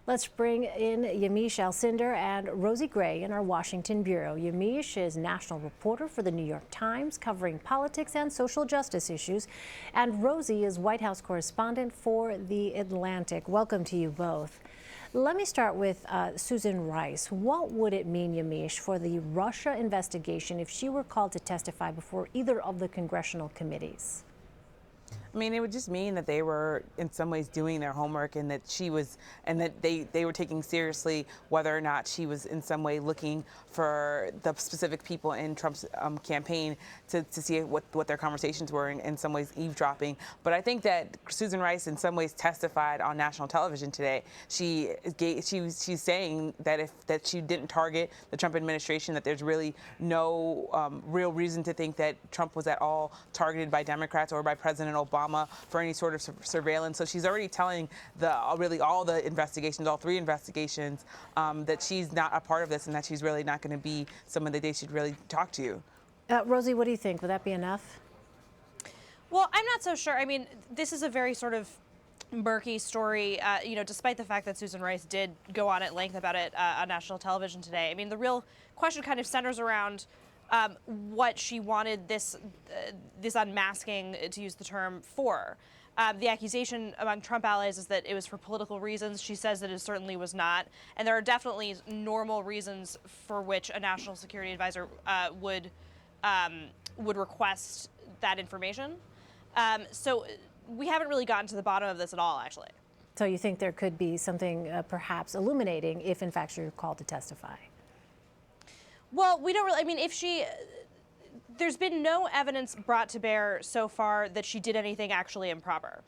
Let's bring in Yamiche Alcindor and Rosie Gray in our Washington bureau. Yamiche is national reporter for the New York Times, covering politics and social justice issues. And Rosie is White House correspondent for The Atlantic. Welcome to you both. Let me start with Susan Rice. What would it mean, Yamiche, for the Russia investigation if she were called to testify before either of the congressional committees? I mean, it would just mean that they were in some ways doing their homework, and that they were taking seriously whether or not she was in some way looking for the specific people in Trump's campaign to see what their conversations were, and in some ways eavesdropping. But I think that Susan Rice in some ways testified on national television today. She's saying that she didn't target the Trump administration, that there's really no real reason to think that Trump was at all targeted by Democrats or by President Obama for any sort of surveillance. So she's already telling all the investigations, all three investigations, that she's not a part of this, and that she's really not going to be someone that they should really talk to. Rosie, what do you think? Would that be enough? Well, I'm not so sure. I mean, this is a very sort of murky story, despite the fact that Susan Rice did go on at length about it on national television today. I mean, the real question kind of centers around what she wanted this unmasking, to use the term, for. The accusation among Trump allies is that it was for political reasons. She says that it certainly was not. And there are definitely normal reasons for which a national security advisor would request that information. So we haven't really gotten to the bottom of this at all, actually. So you think there could be something perhaps illuminating if, in fact, you're called to testify? Well, we don't really, I mean, there's been no evidence brought to bear so far that she did anything actually improper.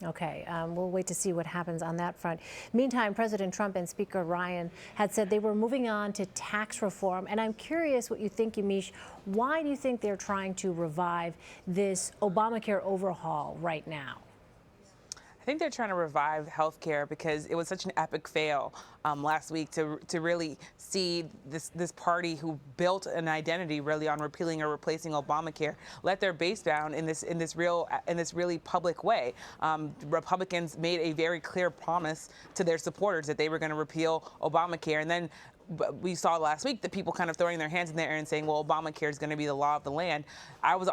Okay, we'll wait to see what happens on that front. Meantime, President Trump and Speaker Ryan had said they were moving on to tax reform. And I'm curious what you think, Yamiche. Why do you think they're trying to revive this Obamacare overhaul right now? I think they're trying to revive healthcare because it was such an epic fail last week to really see this party who built an identity really on repealing or replacing Obamacare let their base down in this really public way. Republicans made a very clear promise to their supporters that they were going to repeal Obamacare, and then we saw last week that people kind of throwing their hands in the air and saying, well, Obamacare is going to be the law of the land. I was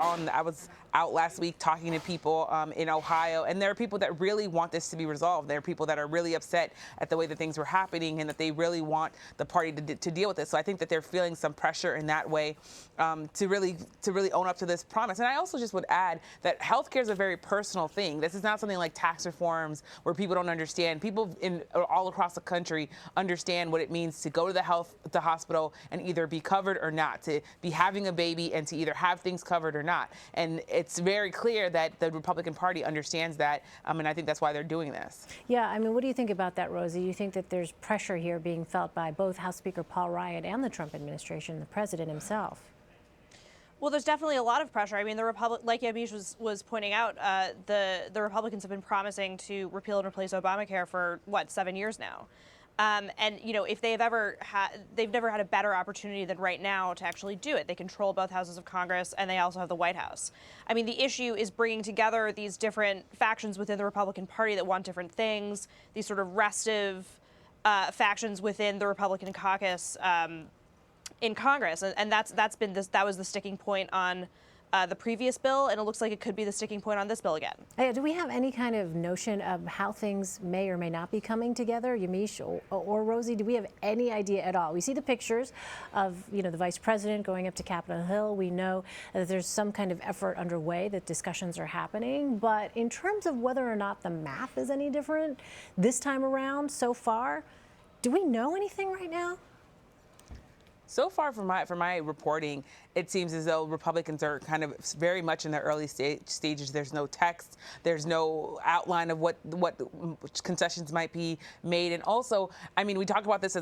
out last week talking to people in Ohio, and there are people that really want this to be resolved. There are people that are really upset at the way that things were happening, and that they really want the party to deal with this. So I think that they're feeling some pressure in that way to really own up to this promise. And I also just would add that healthcare is a very personal thing. This is not something like tax reforms where people don't understand. People all across the country understand what it means to go to the hospital and either be covered or not, to be having a baby and to either have things covered or not. And it's very clear that the Republican Party understands that, and I think that's why they're doing this. Yeah, I mean, what do you think about that, Rosie? You think that there's pressure here being felt by both House Speaker Paul Ryan and the Trump administration, the president himself? Well, there's definitely a lot of pressure. I mean, like Yamiche was pointing out, the Republicans have been promising to repeal and replace Obamacare for, 7 years now. And, if they've never had a better opportunity than right now to actually do it. They control both houses of Congress, and they also have the White House. I mean, the issue is bringing together these different factions within the Republican Party that want different things, these sort of restive factions within the Republican caucus in Congress. And that was the sticking point on the previous bill, and it looks like it could be the sticking point on this bill again. Hey, do we have any kind of notion of how things may or may not be coming together, Yamiche or Rosie? Do we have any idea at all? We see the pictures of, the vice president going up to Capitol Hill. We know that there's some kind of effort underway, that discussions are happening. But in terms of whether or not the math is any different this time around so far, do we know anything right now? So far from my reporting, it seems as though Republicans are kind of very much in their early stages. There's no text. There's no outline of what concessions might be made. And also, I mean, we talk about this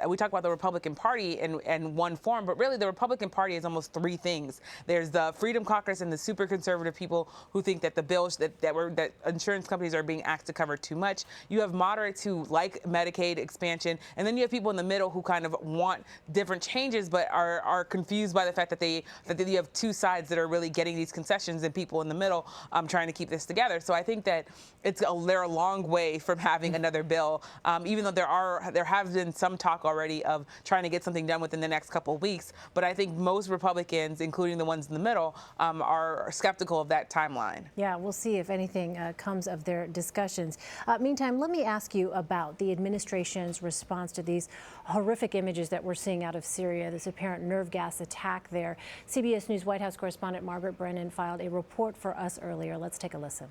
we talk about the Republican Party in one form, but really the Republican Party is almost three things. There's the Freedom Caucus and the super conservative people who think that the bills that insurance companies are being asked to cover too much. You have moderates who like Medicaid expansion, and then you have people in the middle who kind of want different changes changes, but are confused by the fact that you have two sides that are really getting these concessions and people in the middle trying to keep this together. So I think that they're a long way from having another bill, even though there has been some talk already of trying to get something done within the next couple of weeks. But I think most Republicans, including the ones in the middle, are skeptical of that timeline. Yeah, we'll see if anything comes of their discussions. Meantime, let me ask you about the administration's response to these horrific images that we're seeing out of Syria, this apparent nerve gas attack there. CBS News White House correspondent Margaret Brennan filed a report for us earlier. Let's take a listen.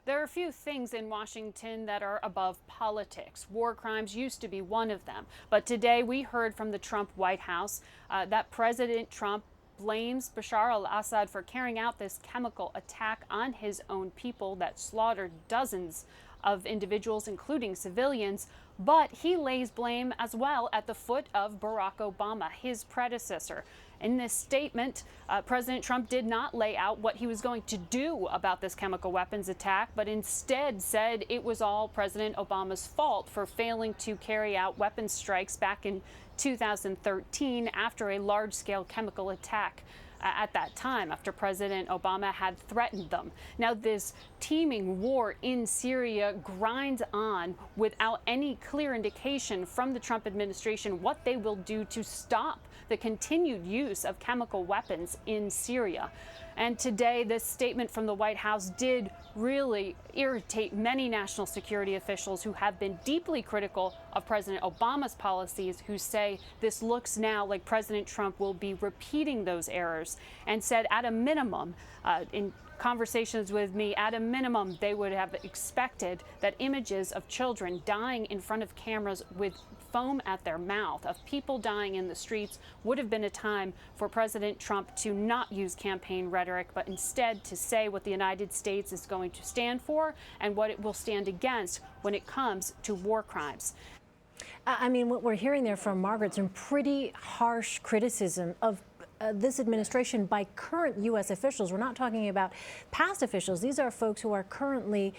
There are a few things in Washington that are above politics. War crimes used to be one of them. But today we heard from the Trump White House that President Trump blames Bashar al-Assad for carrying out this chemical attack on his own people that slaughtered dozens of individuals, including civilians. But he lays blame as well at the foot of Barack Obama, his predecessor. In this statement, President Trump did not lay out what he was going to do about this chemical weapons attack, but instead said it was all President Obama's fault for failing to carry out weapons strikes back in 2013 after a large-scale chemical attack at that time, after President Obama had threatened them. Now, this teeming war in Syria grinds on without any clear indication from the Trump administration what they will do to stop the continued use of chemical weapons in Syria. And today, this statement from the White House did really irritate many national security officials who have been deeply critical of President Obama's policies, who say this looks now like President Trump will be repeating those errors, and said at a minimum, in conversations with me, at a minimum, they would have expected that images of children dying in front of cameras with foam at their mouth, of people dying in the streets, would have been a time for President Trump to not use campaign rhetoric, but instead to say what the United States is going to stand for and what it will stand against when it comes to war crimes. I mean, what we're hearing there from Margaret, some pretty harsh criticism of this administration by current U.S. officials. We're not talking about past officials. These are folks who are currently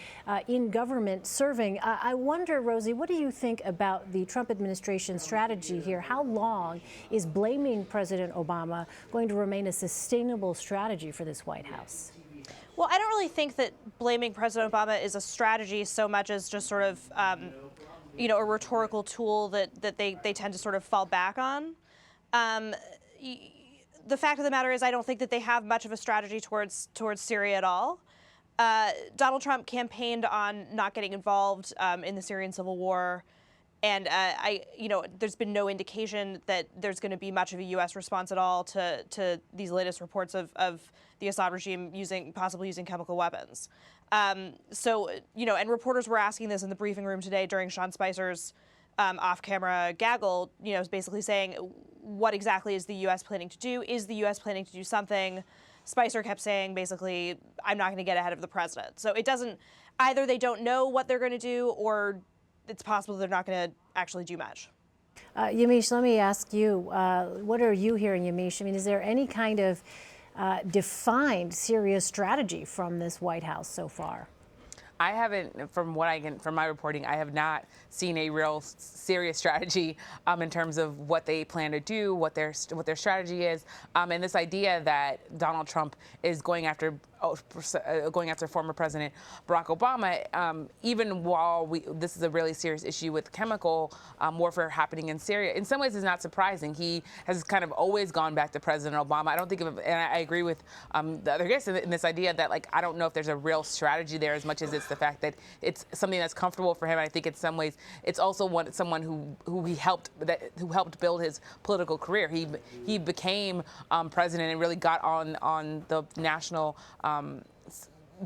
in government serving. I wonder, Rosie, what do you think about the Trump administration strategy here? How long is blaming President Obama going to remain a sustainable strategy for this White House? Well, I don't really think that blaming President Obama is a strategy so much as just sort of, a rhetorical tool that they tend to sort of fall back on. The fact of the matter is, I don't think that they have much of a strategy towards Syria at all. Donald Trump campaigned on not getting involved in the Syrian civil war, and there's been no indication that there's going to be much of a U.S. response at all to these latest reports of the Assad regime possibly using chemical weapons. And reporters were asking this in the briefing room today during Sean Spicer's off-camera gaggle, basically saying, what exactly is the U.S. planning to do? Is the U.S. planning to do something? Spicer kept saying, basically, I'm not going to get ahead of the president. So it doesn't, either they don't know what they're going to do, or it's possible they're not going to actually do much. Yamiche, let me ask you, what are you hearing, Yamiche? I mean, is there any kind of defined serious strategy from this White House so far? I haven't, from my reporting, I have not seen a real serious strategy in terms of what they plan to do, what their strategy is, and this idea that Donald Trump is going after former President Barack Obama, even while this is a really serious issue with chemical warfare happening in Syria. In some ways, it's not surprising. He has kind of always gone back to President Obama. I don't think and I agree with the other guests in this idea that, like, I don't know if there's a real strategy there as much as it's the fact that it's something that's comfortable for him. I think in some ways it's also someone who helped build his political career. He became president and really got on the national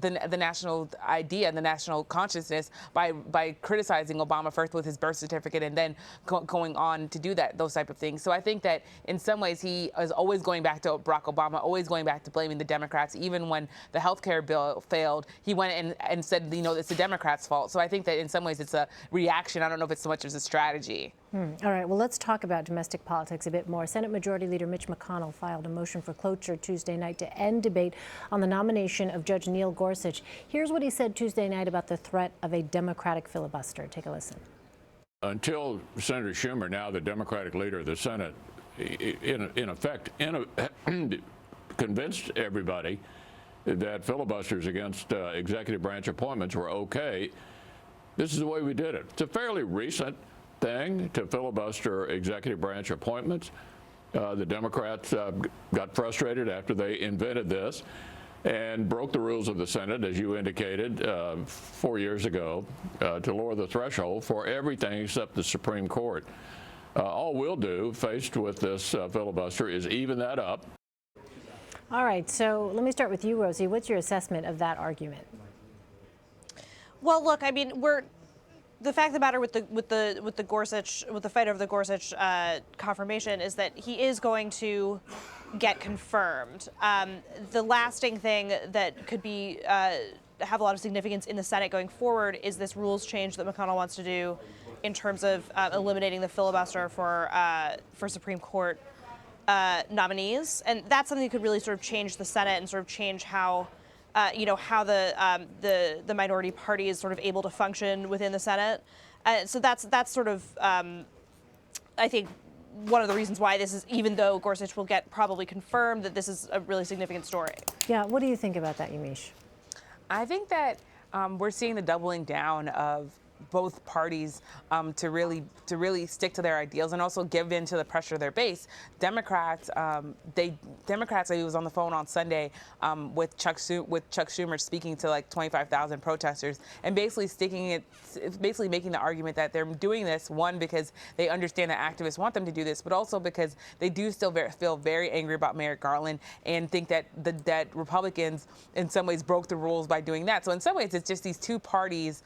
the national idea and the national consciousness by criticizing Obama first with his birth certificate and then going on to do those type of things. So I think that in some ways he is always going back to Barack Obama, always going back to blaming the Democrats. Even when the health care bill failed, he went and said, it's the Democrats' fault. So I think that in some ways it's a reaction. I don't know if it's so much as a strategy. All right, well, let's talk about domestic politics a bit more. Senate Majority Leader Mitch McConnell filed a motion for cloture Tuesday night to end debate on the nomination of Judge Neil Gorsuch. Here's what he said Tuesday night about the threat of a Democratic filibuster. Take a listen. Until Senator Schumer, now the Democratic leader of the Senate, in effect, convinced everybody that filibusters against executive branch appointments were okay. This is the way we did it. It's a fairly recent thing to filibuster executive branch appointments. The Democrats got frustrated after they invented this and broke the rules of the Senate, as you indicated, 4 years ago, to lower the threshold for everything except the Supreme Court. All we'll do, faced with this filibuster, is even that up. All right, so let me start with you, Rosie. What's your assessment of that argument? Well, look, I mean, the fact of the matter with the Gorsuch, with the fight over the Gorsuch confirmation is that he is going to get confirmed. The lasting thing that could be have a lot of significance in the Senate going forward is this rules change that McConnell wants to do in terms of eliminating the filibuster for Supreme Court nominees, and that's something that could really sort of change the Senate and sort of change how how the minority party is sort of able to function within the Senate. So that's sort of I think one of the reasons why this is, even though Gorsuch will get probably confirmed, that this is a really significant story. Yeah, what do you think about that, Yamiche? I think that we're seeing the doubling down of both parties to really stick to their ideals and also give in to the pressure of their base. Democrats, I was on the phone on Sunday with Chuck Schumer speaking to like 25,000 protesters and basically making the argument that they're doing this, one, because they understand that activists want them to do this, but also because they do still feel very angry about Merrick Garland and think that that Republicans in some ways broke the rules by doing that. So in some ways, it's just these two parties.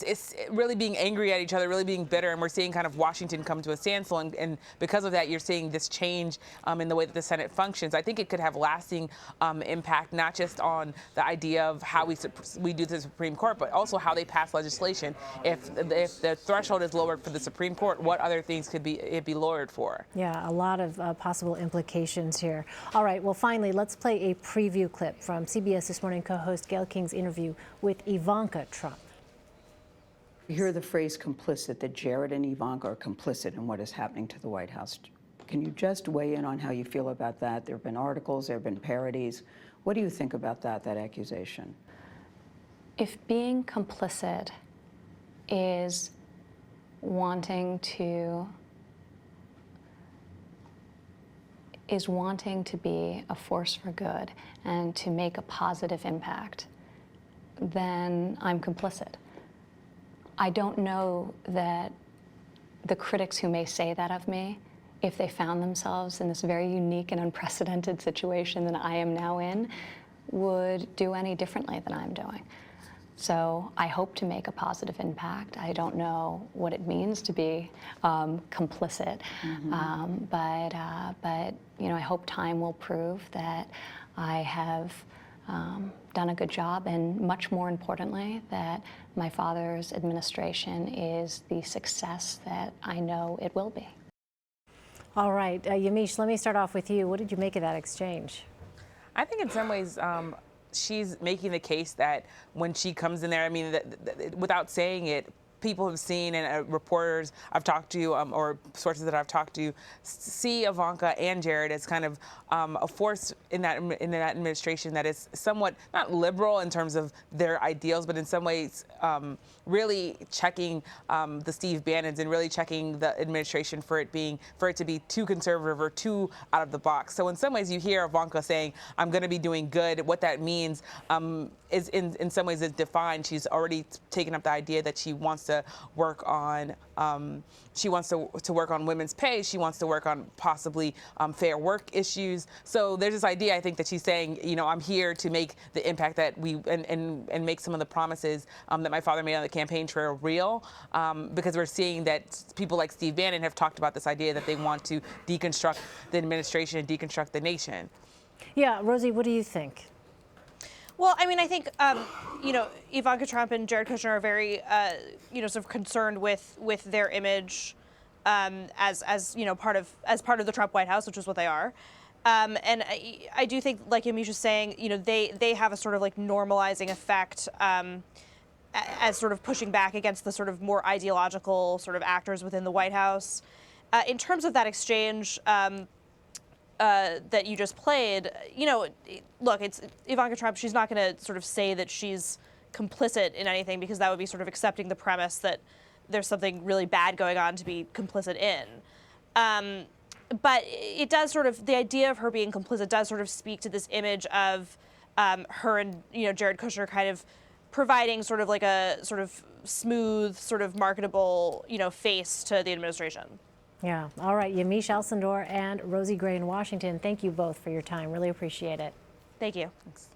It's really being angry at each other, really being bitter, and we're seeing kind of Washington come to a standstill, and because of that, you're seeing this change in the way that the Senate functions. I think it could have lasting impact, not just on the idea of how we do the Supreme Court, but also how they pass legislation. If the threshold is lowered for the Supreme Court, what other things could it be lowered for? Yeah, a lot of possible implications here. All right, well, finally, let's play a preview clip from CBS This Morning co-host Gayle King's interview with Ivanka Trump. You hear the phrase complicit, that Jared and Ivanka are complicit in what is happening to the White House. Can you just weigh in on how you feel about that? There have been articles, there have been parodies. What do you think about that accusation? If being complicit is wanting to be a force for good and to make a positive impact, then I'm complicit. I don't know that the critics who may say that of me, if they found themselves in this very unique and unprecedented situation that I am now in, would do any differently than I'm doing. So I hope to make a positive impact. I don't know what it means to be complicit, but I hope time will prove that I have done a good job, and much more importantly, that my father's administration is the success that I know it will be. All right, Yamiche, let me start off with you. What did you make of that exchange? I think in some ways she's making the case that when she comes in there, I mean, without saying it, people have seen, and reporters I've talked to or sources that I've talked to see Ivanka and Jared as kind of a force in that administration that is somewhat not liberal in terms of their ideals, but in some ways really checking the Steve Bannons and really checking the administration for it to be too conservative or too out of the box. So in some ways you hear Ivanka saying, I'm going to be doing good. What that means is in some ways is defined. She's already taken up the idea that she wants to work on work on women's pay. She wants to work on possibly fair work issues. So there's this idea, I think, that she's saying, I'm here to make the impact that and make some of the promises that my father made on the campaign trail real, because we're seeing that people like Steve Bannon have talked about this idea that they want to deconstruct the administration and deconstruct the nation. Yeah, Rosie, what do you think? Well, I mean, I think Ivanka Trump and Jared Kushner are very sort of concerned with their image as part of the Trump White House, which is what they are. And I do think, like Yamiche was saying, they have a sort of like normalizing effect as sort of pushing back against the sort of more ideological sort of actors within the White House. In terms of that exchange that you just played, look, it's Ivanka Trump. She's not going to sort of say that she's complicit in anything, because that would be sort of accepting the premise that there's something really bad going on to be complicit in. But it does sort of, the idea of her being complicit does sort of speak to this image of her and Jared Kushner kind of providing sort of like a sort of smooth, sort of marketable face to the administration. Yeah. All right. Yamiche Alcindor and Rosie Gray in Washington, thank you both for your time. Really appreciate it. Thank you. Thanks.